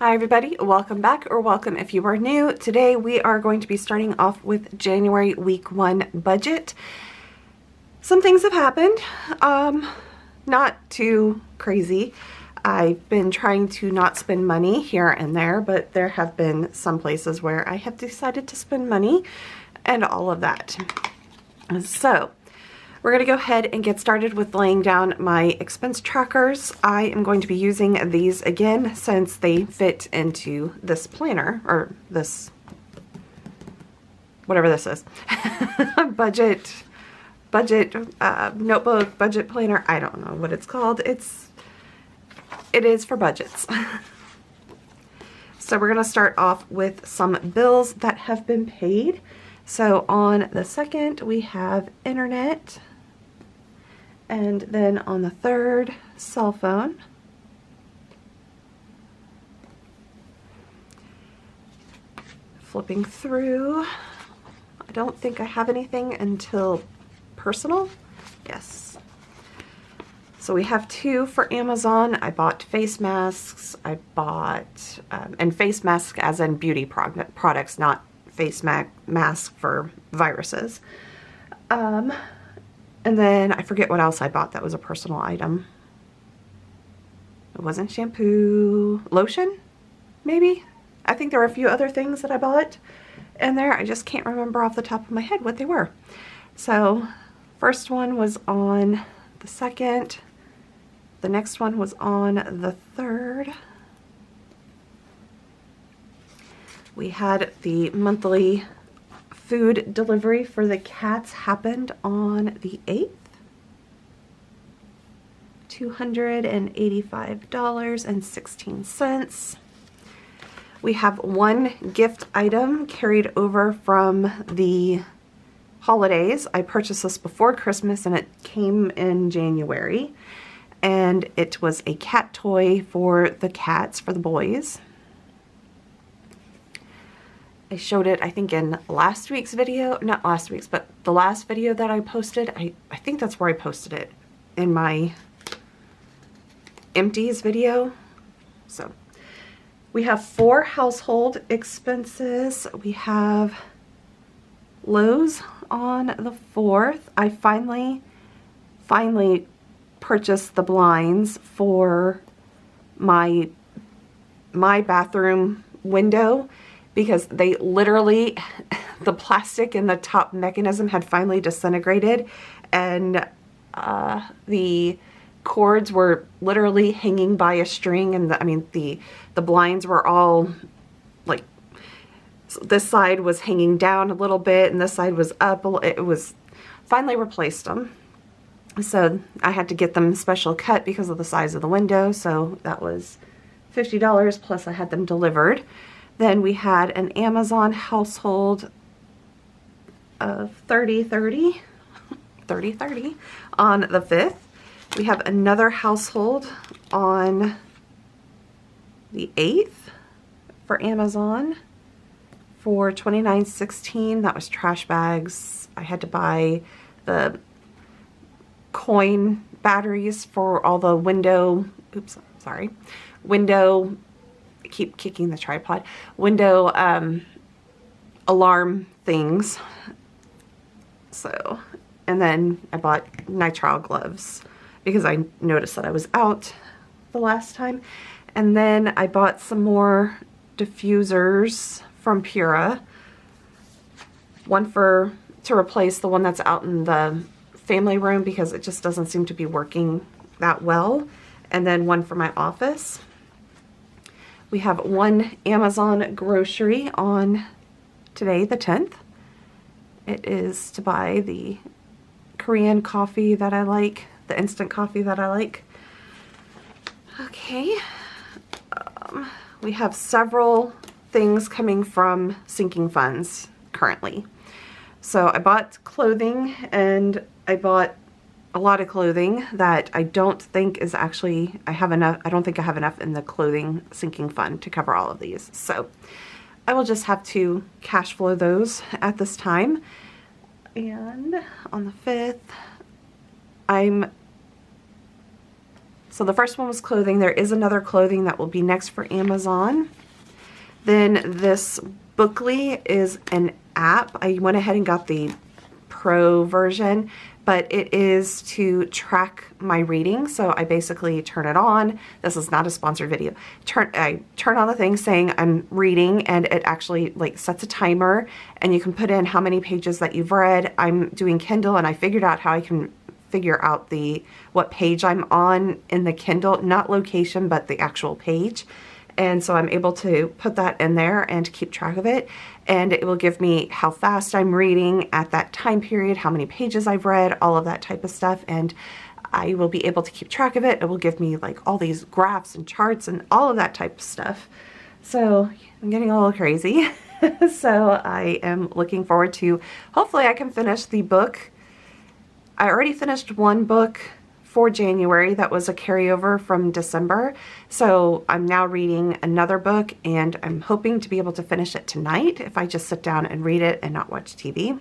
Hi everybody, welcome back, or welcome if you are new. Today we are going to be starting off with January week 1 budget. Some things have happened, not too crazy. I've been trying to not spend money here and there, but there have been some places where I have decided to spend money and all of that. So we're going to go ahead and get started with laying down my expense trackers. I am going to be using these again since they fit into this planner, or this, whatever this is, budget notebook, budget planner. I don't know what it's called. It is for budgets. So we're going to start off with some bills that have been paid. So on the 2nd, we have internet. And then on the 3rd, cell phone. Flipping through, I don't think I have anything until personal. Yes. So we have 2 for Amazon. I bought face masks. I bought, and face masks as in beauty products, not face mask for viruses. And then I forget what else I bought that was a personal item. It wasn't shampoo, lotion, maybe? I think there were a few other things that I bought in there. I just can't remember off the top of my head what they were. So first one was on the 2nd. The next one was on the 3rd. We had the monthly food delivery for the cats happened on the 8th. $285.16. We have 1 gift item carried over from the holidays. I purchased this before Christmas and it came in January. And it was a cat toy for the cats, for the boys. I showed it, I think, in last week's video, not last week's, but the last video that I posted. I think that's where I posted it, in my empties video. So we have 4 household expenses. We have Lowe's on the 4th. I finally purchased the blinds for my bathroom window, because they literally, the plastic in the top mechanism had finally disintegrated, and the cords were literally hanging by a string, and the blinds were all like, this side was hanging down a little bit and this side was up. It was, finally replaced them. So I had to get them special cut because of the size of the window, so that was $50 plus I had them delivered. Then we had an Amazon household of $30 on the 5th. We have another household on the 8th for Amazon for $29.16. That was trash bags. I had to buy the coin batteries for all the window, window, keep kicking the tripod, window alarm things. So, and then I bought nitrile gloves because I noticed that I was out the last time. And then I bought some more diffusers from Pura. One to replace the one that's out in the family room because it just doesn't seem to be working that well. And then one for my office. We have 1 Amazon grocery on today, the 10th. It is to buy the Korean coffee that I like, the instant coffee that I like. Okay. We have several things coming from sinking funds currently. So I bought clothing, and I bought a lot of clothing that I don't think is actually, I don't think I have enough in the clothing sinking fund to cover all of these. So I will just have to cash flow those at this time. And on the 5th, I'm So the first one was clothing. There is another clothing that will be next for Amazon. Then this Bookly is an app. I went ahead and got the Pro version, but it is to track my reading. So I basically turn it on. This is not a sponsored video. I turn on the thing saying I'm reading, and it actually like sets a timer, and you can put in how many pages that you've read. I'm doing Kindle, and I figured out how I can figure out what page I'm on in the Kindle, not location, but the actual page. And so I'm able to put that in there and keep track of it. And it will give me how fast I'm reading at that time period, how many pages I've read, all of that type of stuff. And I will be able to keep track of it. It will give me like all these graphs and charts and all of that type of stuff. So I'm getting a little crazy. So I am looking forward to, hopefully I can finish the book. I already finished one book for January that was a carryover from December. So I'm now reading another book, and I'm hoping to be able to finish it tonight if I just sit down and read it and not watch TV.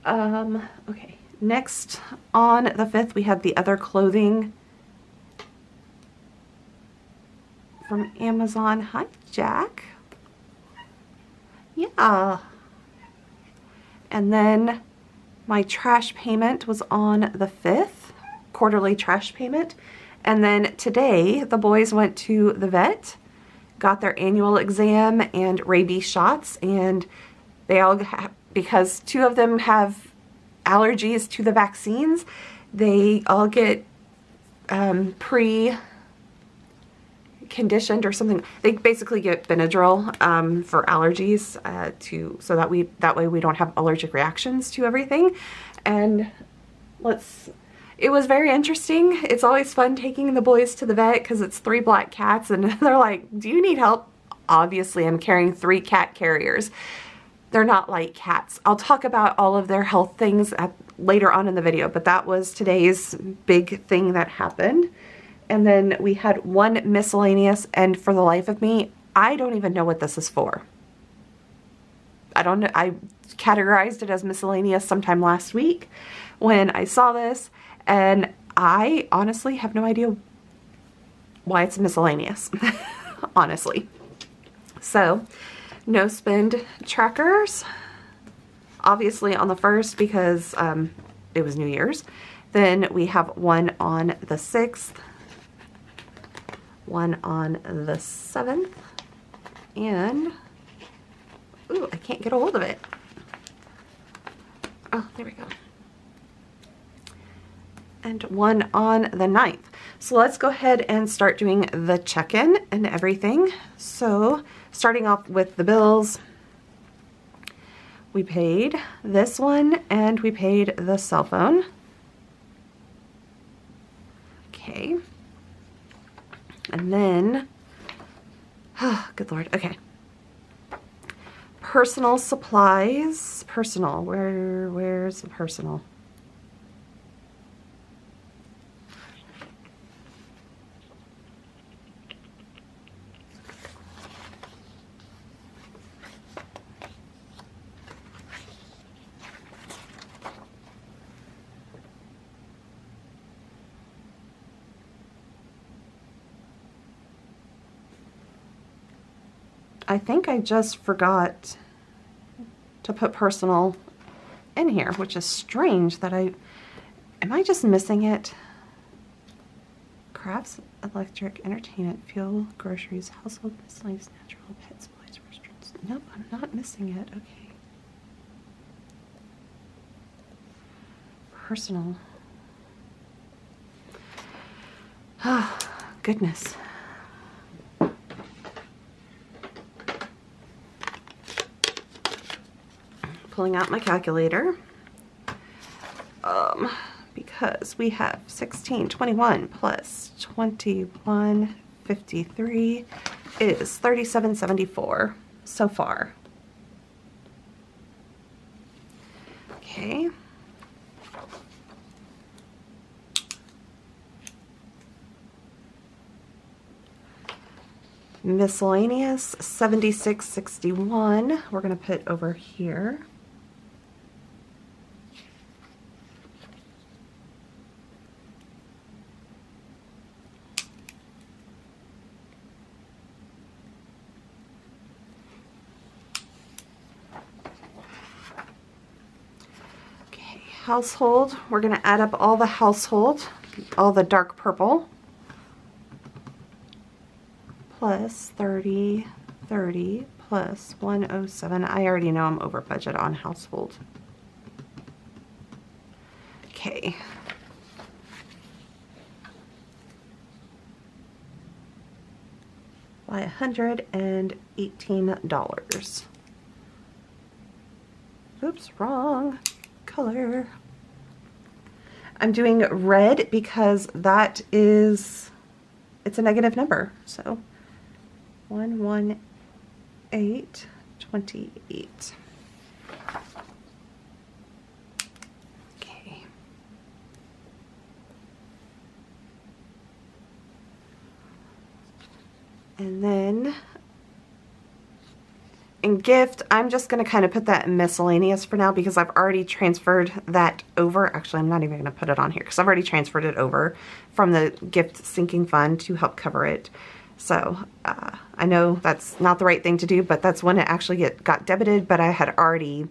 Okay, next on the 5th, we have the other clothing from Amazon. Hi, Jack. Yeah. And then my trash payment was on the 5th. Quarterly trash payment. And then today the boys went to the vet, got their annual exam and rabies shots, and they all because 2 of them have allergies to the vaccines, they all get pre-conditioned or something. They basically get Benadryl for allergies so that way we don't have allergic reactions to everything. And it was very interesting. It's always fun taking the boys to the vet because it's 3 black cats, and they're like, do you need help? Obviously, I'm carrying 3 cat carriers. They're not like cats. I'll talk about all of their health things later on in the video, but that was today's big thing that happened. And then we had one miscellaneous, and for the life of me, I don't even know what this is for. I don't know. I categorized it as miscellaneous sometime last week when I saw this. And I honestly have no idea why it's miscellaneous, honestly. So, no spend trackers, obviously on the 1st because it was New Year's. Then we have one on the 6th, one on the 7th, and, ooh, I can't get a hold of it. Oh, there we go. And one on the 9th. So let's go ahead and start doing the check-in and everything. So starting off with the bills, we paid this one and we paid the cell phone. Okay. And then, oh, good Lord, okay. Personal supplies, personal, where's the personal? I think I just forgot to put personal in here, which is strange that am I just missing it? Crafts, electric, entertainment, fuel, groceries, household miscellaneous, natural, pet supplies, restaurants. Nope, I'm not missing it. Okay. Personal. Oh, goodness. Pulling out my calculator because we have 1621 plus 2153 is 3774 so far. Okay. Miscellaneous 7661 we're going to put over here. household, we're going to add up all the household, all the dark purple, plus 30, 30, plus 107. I already know I'm over budget on household. Okay. By $118. Oops, wrong color. I'm doing red because that is, it's a negative number. So 118.28. Okay. And then in gift, I'm just going to kind of put that in miscellaneous for now because I've already transferred that over. Actually, I'm not even going to put it on here because I've already transferred it over from the gift sinking fund to help cover it. So I know that's not the right thing to do, but that's when it actually got debited, but I had already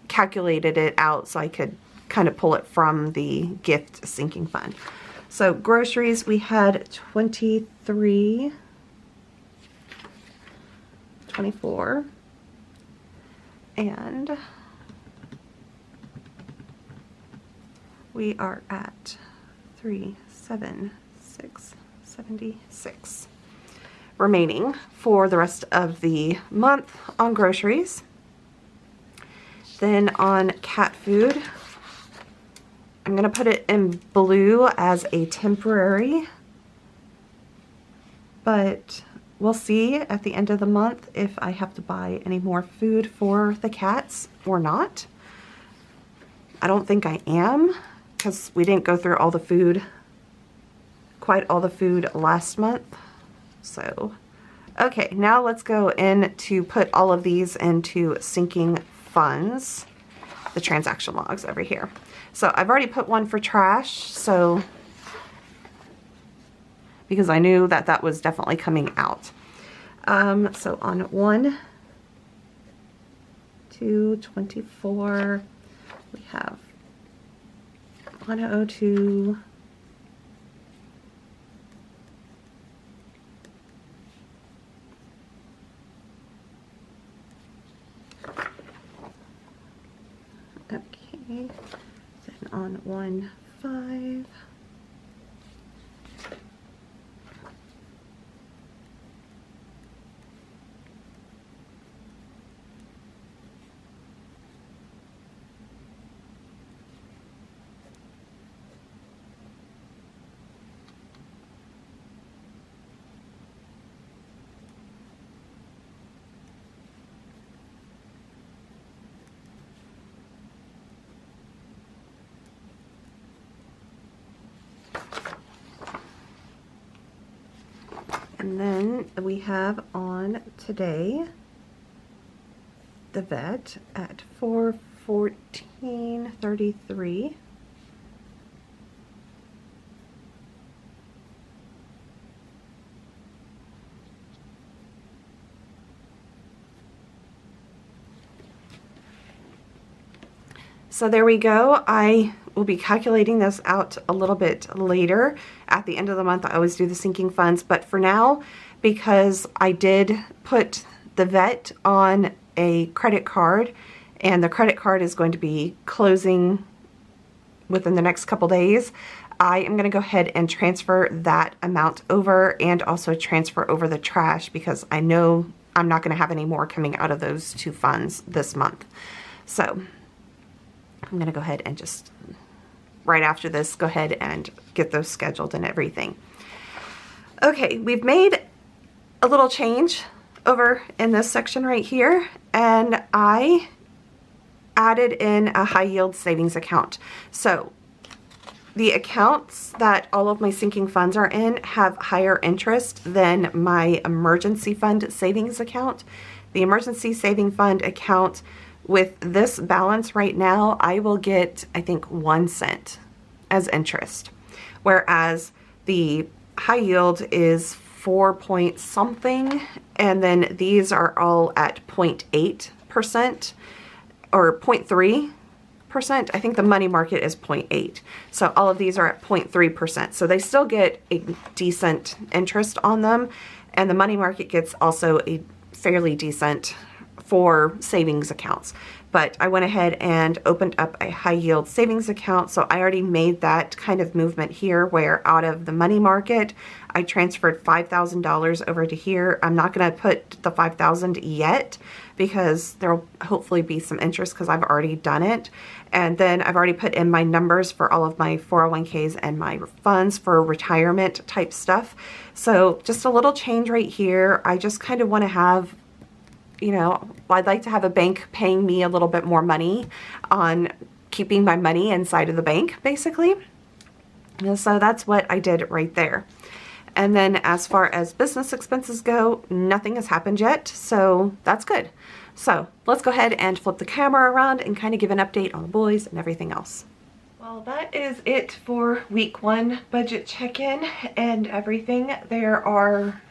calculated it out so I could kind of pull it from the gift sinking fund. So groceries, we had 23, 24, and we are at 376 remaining for the rest of the month on groceries. Then on cat food, I'm going to put it in blue as a temporary, but we'll see at the end of the month if I have to buy any more food for the cats or not. I don't think I am because we didn't go through all the food, quite all the food last month. So, okay, now let's go in to put all of these into sinking funds, the transaction logs over here. So I've already put one for trash, so because I knew that that was definitely coming out. So on 1, 2, 24, we have 102, okay, then on 1, 5, and then we have on today the vet at 414.33. So there we go. I will be calculating this out a little bit later. At the end of the month, I always do the sinking funds, but for now, because I did put the vet on a credit card, and the credit card is going to be closing within the next couple days, I am going to go ahead and transfer that amount over and also transfer over the trash because I know I'm not going to have any more coming out of those two funds this month. So I'm going to go ahead and just right after this go ahead and get those scheduled and everything. Okay, we've made a little change over in this section right here, and I added in a high yield savings account. So the accounts that all of my sinking funds are in have higher interest than my emergency fund savings account. The emergency saving fund account, with this balance right now, I will get, I think, 1 cent as interest, whereas the high yield is 4 point something, and then these are all at 0.8% or 0.3%, 0.3%. I think the money market is 0.8. So all of these are at 0.3%. So they still get a decent interest on them. And the money market gets also a fairly decent for savings accounts. But I went ahead and opened up a high yield savings account. So I already made that kind of movement here where out of the money market, I transferred $5,000 over to here. I'm not going to put the $5,000 yet because there'll hopefully be some interest because I've already done it. And then I've already put in my numbers for all of my 401ks and my funds for retirement type stuff. So just a little change right here. I just kind of want to have, you know, I'd like to have a bank paying me a little bit more money on keeping my money inside of the bank, basically. And so that's what I did right there. And then as far as business expenses go, nothing has happened yet, so that's good. So let's go ahead and flip the camera around and kind of give an update on the boys and everything else. Well, that is it for week 1 budget check-in and everything. There are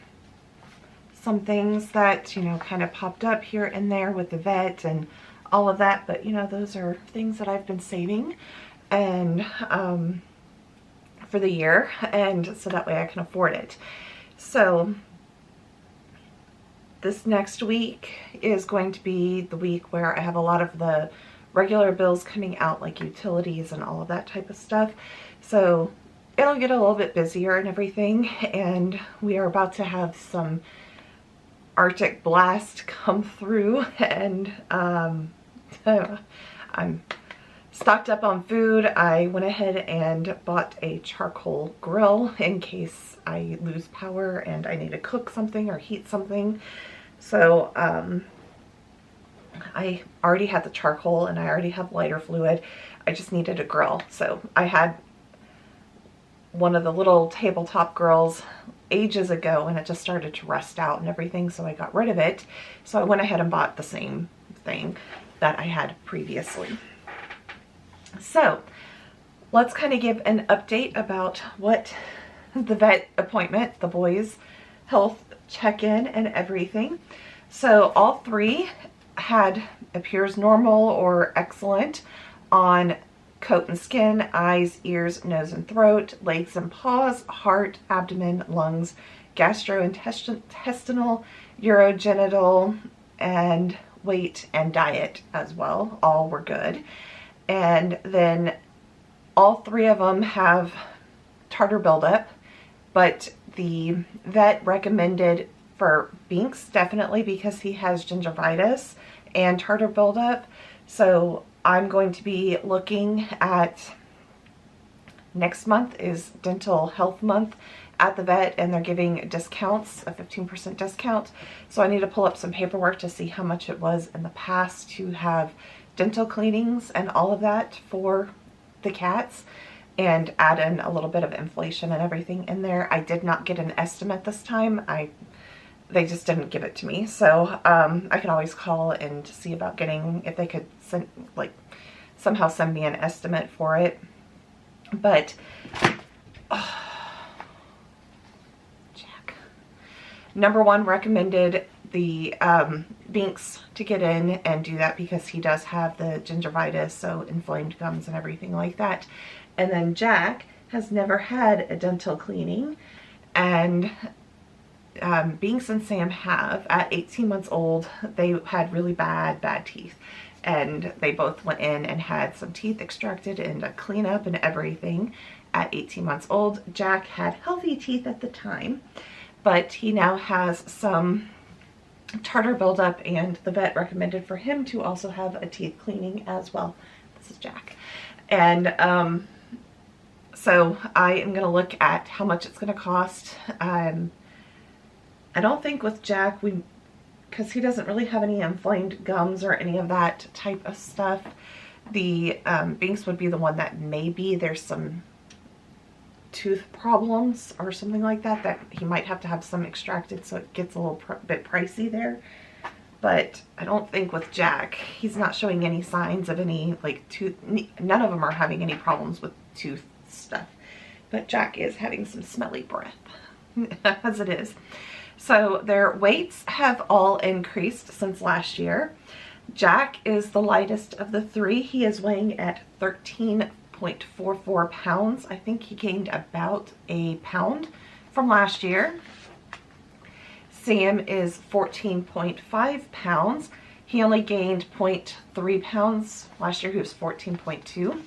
some things that, you know, kind of popped up here and there with the vet and all of that, but you know, those are things that I've been saving and for the year, and so that way I can afford it. So this next week is going to be the week where I have a lot of the regular bills coming out, like utilities and all of that type of stuff. So it'll get a little bit busier and everything, and we are about to have some Arctic blast come through, and I'm stocked up on food. I went ahead and bought a charcoal grill in case I lose power and I need to cook something or heat something. So I already had the charcoal and I already have lighter fluid. I just needed a grill. So I had one of the little tabletop grills ages ago and it just started to rust out and everything, so I got rid of it. So I went ahead and bought the same thing that I had previously. So let's kind of give an update about what the vet appointment, the boys' health check-in and everything. So all 3 had appears normal or excellent on coat and skin, eyes, ears, nose and throat, legs and paws, heart, abdomen, lungs, gastrointestinal, urogenital, and weight and diet as well. All were good. And then all 3 of them have tartar buildup, but the vet recommended for Binks definitely because he has gingivitis and tartar buildup. So I'm going to be looking at, next month is dental health month at the vet, and they're giving discounts, a 15% discount. So I need to pull up some paperwork to see how much it was in the past to have dental cleanings and all of that for the cats, and add in a little bit of inflation and everything in there. I did not get an estimate this time. They just didn't give it to me. So I can always call and see about getting, if they could send, like, somehow send me an estimate for it. But Jack, number 1 recommended the Binks to get in and do that because he does have the gingivitis, so inflamed gums and everything like that. And then Jack has never had a dental cleaning, and Binks and Sam have. At 18 months old, they had really bad teeth, and they both went in and had some teeth extracted and a cleanup and everything at 18 months old. Jack had healthy teeth at the time, but he now has some tartar buildup, and the vet recommended for him to also have a teeth cleaning as well. This is Jack. And so I am going to look at how much it's going to cost. I don't think with Jack, because he doesn't really have any inflamed gums or any of that type of stuff, the Binks would be the one that maybe there's some tooth problems or something like that, that he might have to have some extracted, so it gets a little bit pricey there. But I don't think with Jack, he's not showing any signs of any, like, tooth, none of them are having any problems with tooth stuff. But Jack is having some smelly breath, as it is. So their weights have all increased since last year. Jack is the lightest of the three. He is weighing at 13.44 pounds. I think he gained about a pound from last year. Sam is 14.5 pounds. He only gained 0.3 pounds. Last year he was 14.2.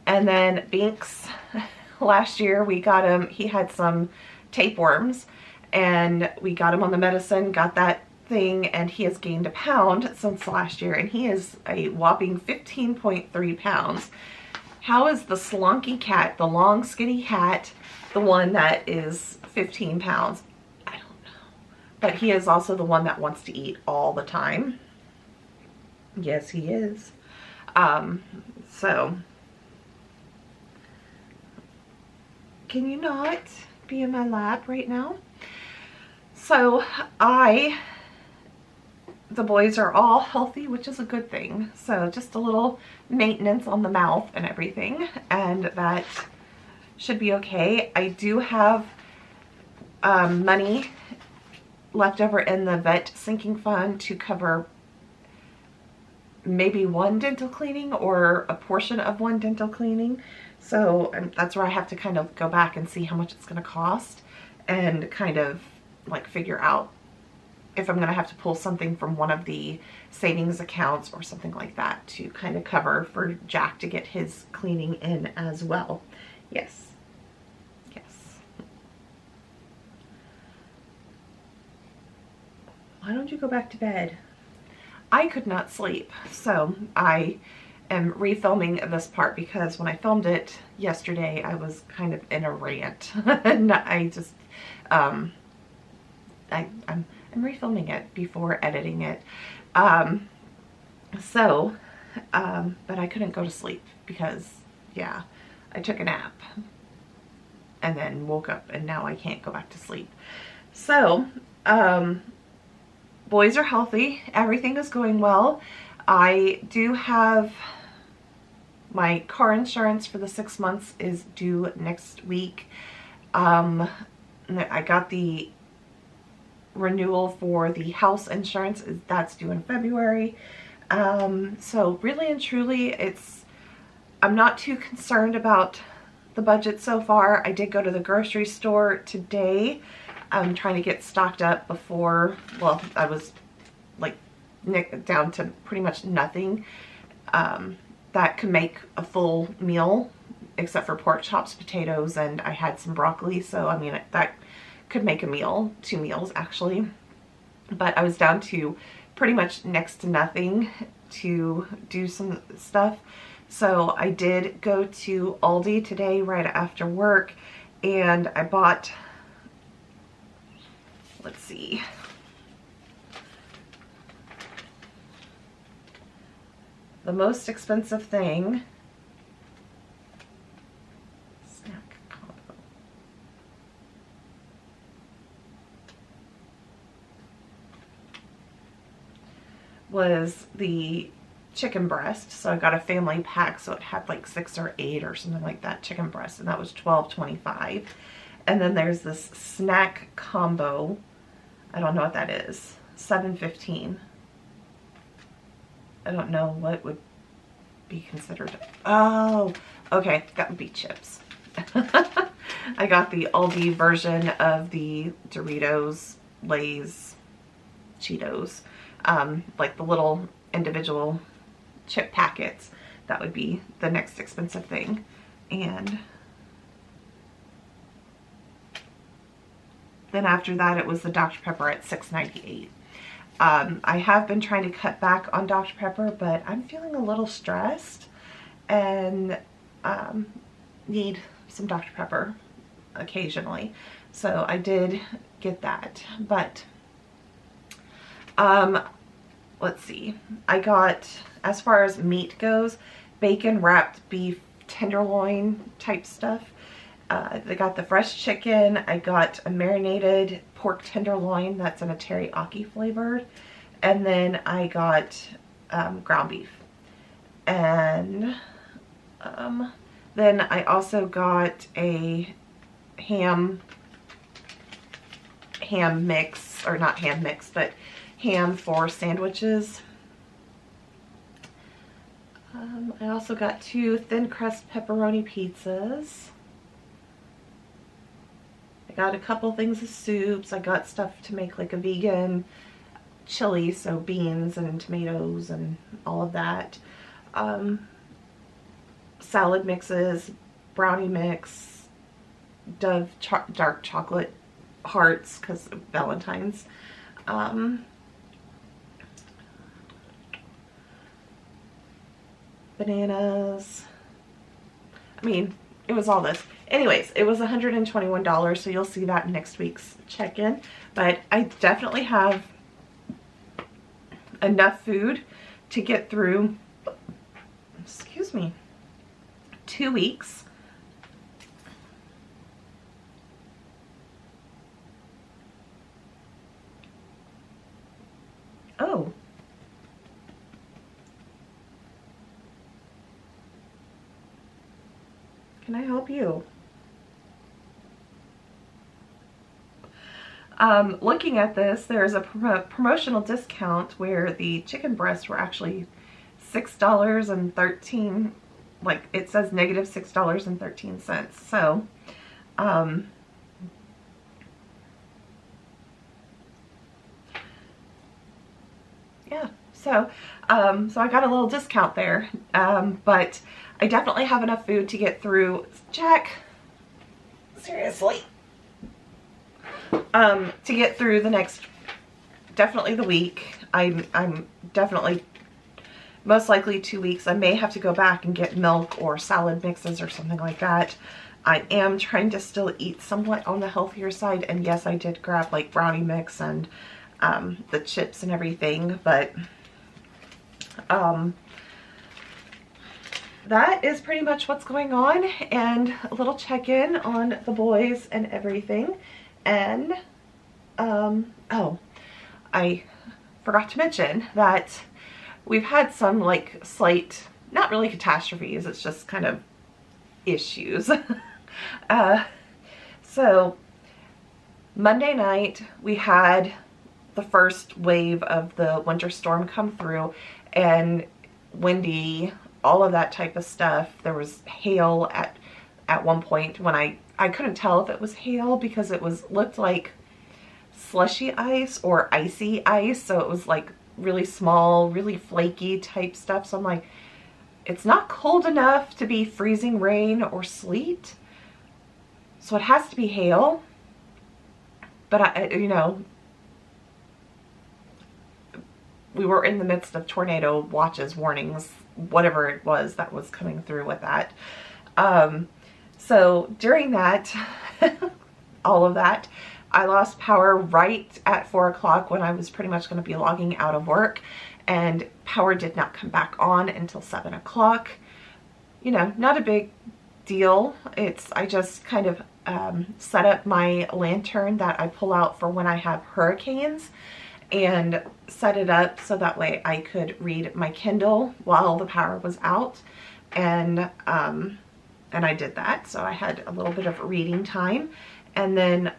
And then Binks, last year we got him, he had some tapeworms, and we got him on the medicine, got that thing, and he has gained a pound since last year, and he is a whopping 15.3 pounds. How is the slunky cat, the long skinny cat, the one that is 15 pounds? I don't know. But he is also the one that wants to eat all the time. Yes, he is. So, can you not be in my lap right now? So the boys are all healthy, which is a good thing. So just a little maintenance on the mouth and everything, and that should be okay. I do have money left over in the vet sinking fund to cover maybe one dental cleaning or a portion of one dental cleaning. So that's where I have to kind of go back and see how much it's going to cost, and kind of like figure out if I'm going to have to pull something from one of the savings accounts or something like that to kind of cover for Jack to get his cleaning in as well. Yes. Yes. Why don't you go back to bed? I could not sleep, so I am refilming this part because when I filmed it yesterday, I was kind of in a rant. And I just, I'm refilming it before editing it. But I couldn't go to sleep because, yeah, I took a nap and then woke up, and now I can't go back to sleep. So, boys are healthy. Everything is going well. I do have my car insurance for the 6 months is due next week. I got the renewal for the house insurance. That's due in February. So really and truly, I'm not too concerned about the budget so far. I did go to the grocery store today. I'm trying to get stocked up before, well, I was like down to pretty much nothing that could make a full meal except for pork chops, potatoes, and I had some broccoli. So, I mean, that could make a meal, 2 meals actually. But I was down to pretty much next to nothing to do some stuff. So I did go to Aldi today right after work, and I bought, let's see, the most expensive thing, snack combo, was the chicken breast. So I got a family pack, so it had like 6 or 8 or something like that chicken breast, and that was $12.25. And then there's this snack combo. I don't know what that is. $7.15. I don't know what would be considered. Oh, okay, that would be chips. I got the Aldi version of the Doritos, Lay's, Cheetos, like the little individual chip packets. That would be the next expensive thing. And then after that, it was the Dr. Pepper at $6.98. I have been trying to cut back on Dr. Pepper, but I'm feeling a little stressed and need some Dr. Pepper occasionally. So I did get that. But let's see. I got, as far as meat goes, bacon wrapped beef tenderloin type stuff. I got the fresh chicken. I got a marinated pork tenderloin that's in a teriyaki flavored. And then I got ground beef. And then I also got a ham mix, or not ham mix, but ham for sandwiches. I also got 2 thin crust pepperoni pizzas. I got a couple things of soups. I got stuff to make like a vegan chili, so beans and tomatoes and all of that. Salad mixes, brownie mix, Dove dark chocolate hearts because of Valentine's. Bananas. I mean, it was all this. Anyways, it was $121, so you'll see that in next week's check-in. But I definitely have enough food to get through, excuse me, 2 weeks. Oh. Can I help you? Looking at this, there's a promotional discount where the chicken breasts were actually $6.13, like it says negative $6.13. So, yeah, so I got a little discount there, but I definitely have enough food to get through. Jack, seriously, to get through the next, definitely the week. I'm definitely, most likely 2 weeks. I may have to go back and get milk or salad mixes or something like that. I am trying to still eat somewhat on the healthier side, and yes, I did grab like brownie mix and the chips and everything, but that is pretty much what's going on, and a little check-in on the boys and everything. And oh, I forgot to mention that we've had some like slight, not really catastrophes, it's just kind of issues. So Monday night we had the first wave of the winter storm come through, and windy, all of that type of stuff. There was hail at one point when I couldn't tell if it was hail because it looked like slushy ice or icy ice, so it was like really small, really flaky type stuff. So I'm like, it's not cold enough to be freezing rain or sleet, so it has to be hail. But you know, we were in the midst of tornado watches, warnings, whatever it was that was coming through with that. So during that, all of that, I lost power right at 4 o'clock when I was pretty much going to be logging out of work, and power did not come back on until 7 o'clock. You know, not a big deal. I just kind of set up my lantern that I pull out for when I have hurricanes, and set it up so that way I could read my Kindle while the power was out, and I did that. So I had a little bit of reading time. And then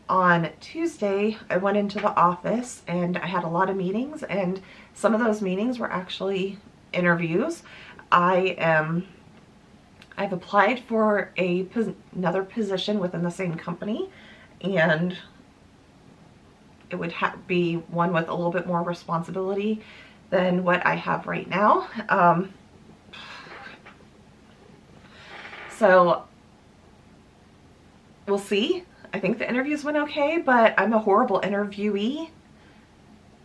on Tuesday I went into the office and I had a lot of meetings, and some of those meetings were actually interviews. I've applied for another position within the same company, and it would be one with a little bit more responsibility than what I have right now. So we'll see. I think the interviews went okay, but I'm a horrible interviewee.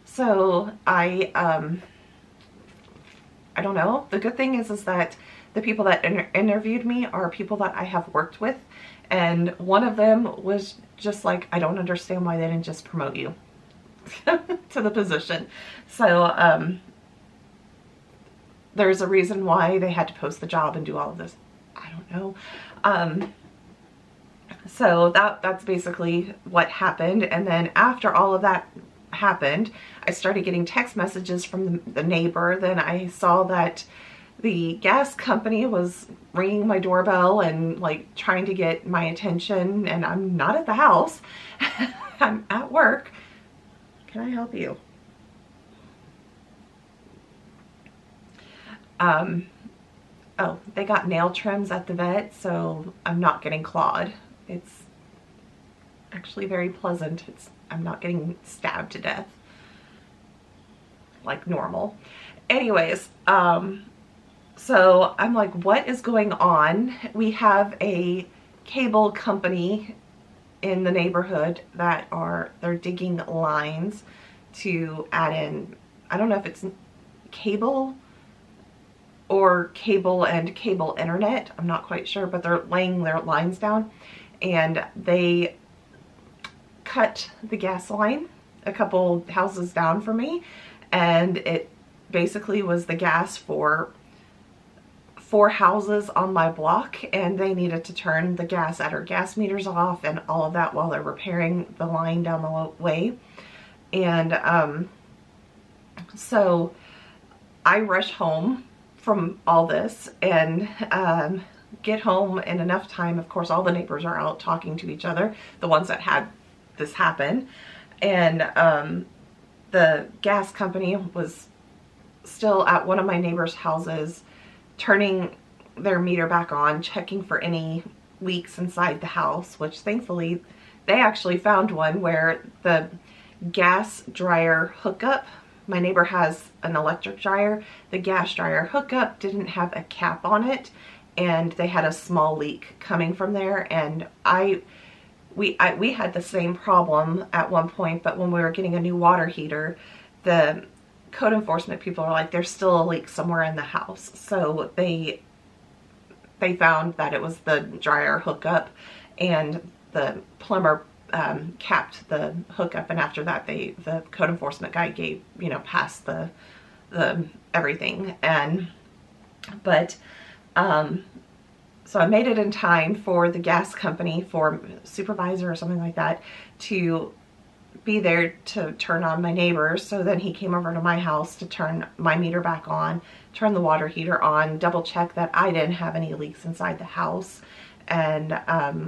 So I don't know. The good thing is that the people that interviewed me are people that I have worked with, and one of them was just like, I don't understand why they didn't just promote you to the position. So there's a reason why they had to post the job and do all of this. I don't know. So that's basically what happened. And then after all of that happened, I started getting text messages from the neighbor. Then I saw that the gas company was ringing my doorbell and like trying to get my attention, and I'm not at the house. I'm at work. Can I help you? Oh, they got nail trims at the vet, so I'm not getting clawed. It's actually very pleasant. I'm not getting stabbed to death like normal. Anyways, so I'm like, what is going on? We have a cable company in the neighborhood that they're digging lines to add in, I don't know if it's cable or cable and cable internet, I'm not quite sure, but they're laying their lines down, and they cut the gas line a couple houses down from me, and it basically was the gas for 4 houses on my block, and they needed to turn the gas at our gas meters off and all of that while they're repairing the line down the way. And so I rush home from all this and get home in enough time. Of course, all the neighbors are out talking to each other, the ones that had this happen, and the gas company was still at one of my neighbors' houses turning their meter back on, checking for any leaks inside the house, which thankfully they actually found one where the gas dryer hookup, my neighbor has an electric dryer, the gas dryer hookup didn't have a cap on it, and they had a small leak coming from there. And we had the same problem at one point, but when we were getting a new water heater, the code enforcement people are like, there's still a leak somewhere in the house. So they found that it was the dryer hookup, and the plumber capped the hookup, and after that the code enforcement guy gave, passed the everything. And but so I made it in time for the gas company, for supervisor or something like that, to be there to turn on my neighbors. So then he came over to my house to turn my meter back on, turn the water heater on, double check that I didn't have any leaks inside the house, and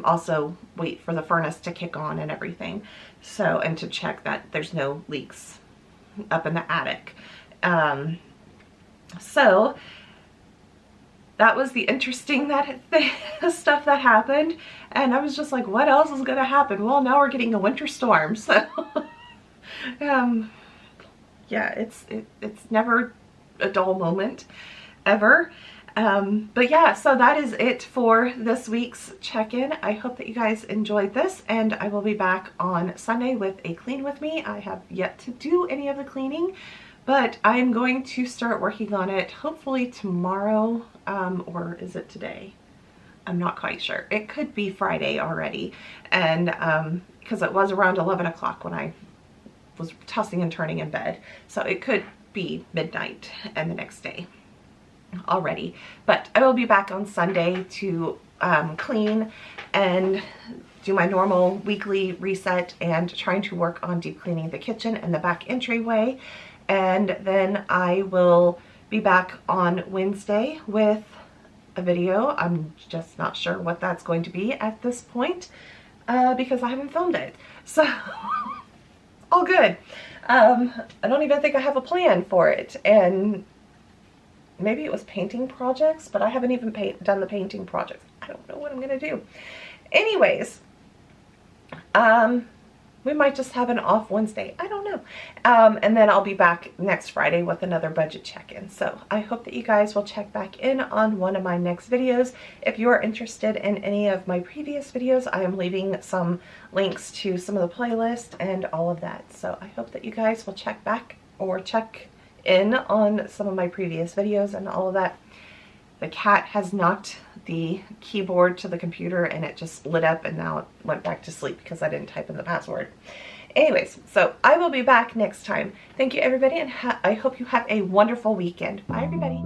also wait for the furnace to kick on and everything. So, and to check that there's no leaks up in the attic. So that was the interesting stuff that happened, and I was just like, what else is going to happen? Well, now we're getting a winter storm, so yeah, it's never a dull moment ever. But yeah, so that is it for this week's check-in. I hope that you guys enjoyed this, and I will be back on Sunday with a clean with me. I have yet to do any of the cleaning, but I am going to start working on it hopefully tomorrow, or is it today? I'm not quite sure. It could be Friday already, and because it was around 11 o'clock when I was tossing and turning in bed, so it could be midnight and the next day already. But I will be back on Sunday to clean and do my normal weekly reset, and trying to work on deep cleaning the kitchen and the back entryway. And then I will be back on Wednesday with a video. I'm just not sure what that's going to be at this point, because I haven't filmed it. So all good. I don't even think I have a plan for it, and maybe it was painting projects, but I haven't even done the painting projects. I don't know what I'm gonna do. Anyways, we might just have an off Wednesday. I don't know. And then I'll be back next Friday with another budget check-in. So I hope that you guys will check back in on one of my next videos. If you are interested in any of my previous videos, I am leaving some links to some of the playlists and all of that. So I hope that you guys will check back or check in on some of my previous videos and all of that. The cat has knocked the keyboard to the computer, and it just lit up, and now it went back to sleep because I didn't type in the password. Anyways, so I will be back next time. Thank you, everybody, and I hope you have a wonderful weekend. Bye, everybody.